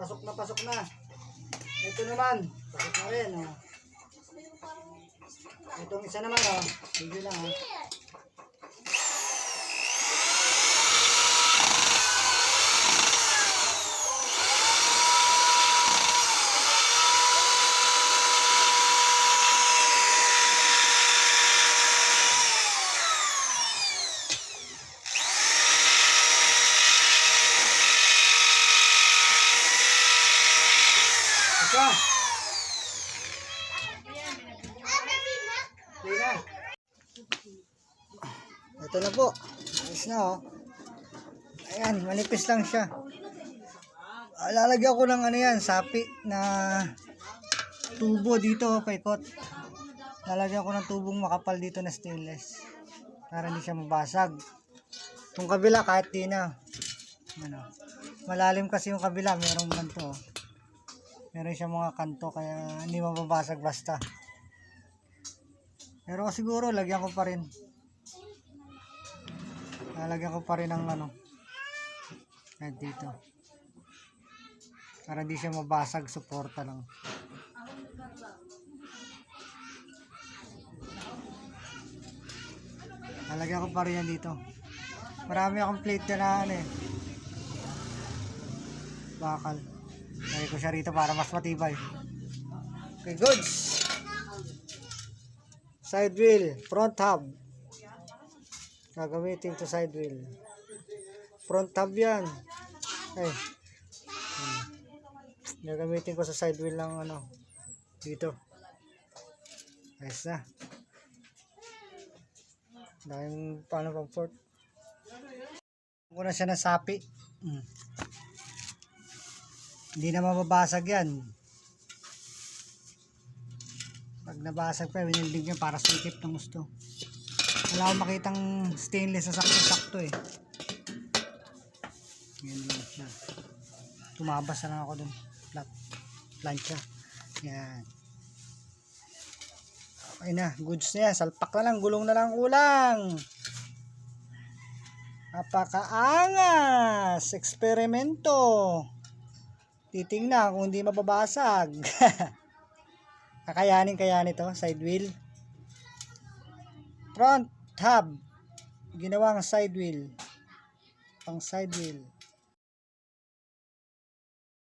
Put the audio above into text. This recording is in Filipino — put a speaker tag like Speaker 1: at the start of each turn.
Speaker 1: pasok na. Ito naman, pasok na rin. Oh. Itong isa naman, oh. Sige lang, oh. Ito. Ito na po. Ayos na, oh. Ayan, manipis lang siya. Lalagyan ko ng ano yan, sapi na tubo dito, paikot. Lalagyan ko ng tubong makapal dito na stainless para hindi siya mabasag. Itong kabila kahit di na. Ano, malalim kasi yung kabila, merong kanto. Meron siya mga kanto kaya hindi mababasag basta. Pero siguro lagyan ko pa rin. Lalagyan ko pa rin ng ano. Kahit dito. Para hindi siya mabasag, suporta lang. Lalagyan ko pa rin yan dito. Marami akong plate na ano eh. Bakal. Lagay ko siya rito para mas matibay. Okay, goods. Side wheel, front hub. Gagamitin to side wheel. Front hub yan. Ay. Gagamitin ko sa side wheel ng ano. Dito. Ayos na. Dahil paano pang port. Ko na siya ng sapi. Hindi na mababasag yan. Pag nabasag pa, winildig niya para sikip ng gusto. Wala akong makitang stainless na sakto-sakto eh. Yan lang siya. Tumabas na lang ako dun. Plancha. Yan. Okay na. Goods na yan. Salpak na lang. Gulong na lang kulang. Napakaangas. Eksperimento. Titingnan kung hindi mababasag. Kakayanin to, side wheel. Front hub. Ginawang side wheel. Pang side wheel.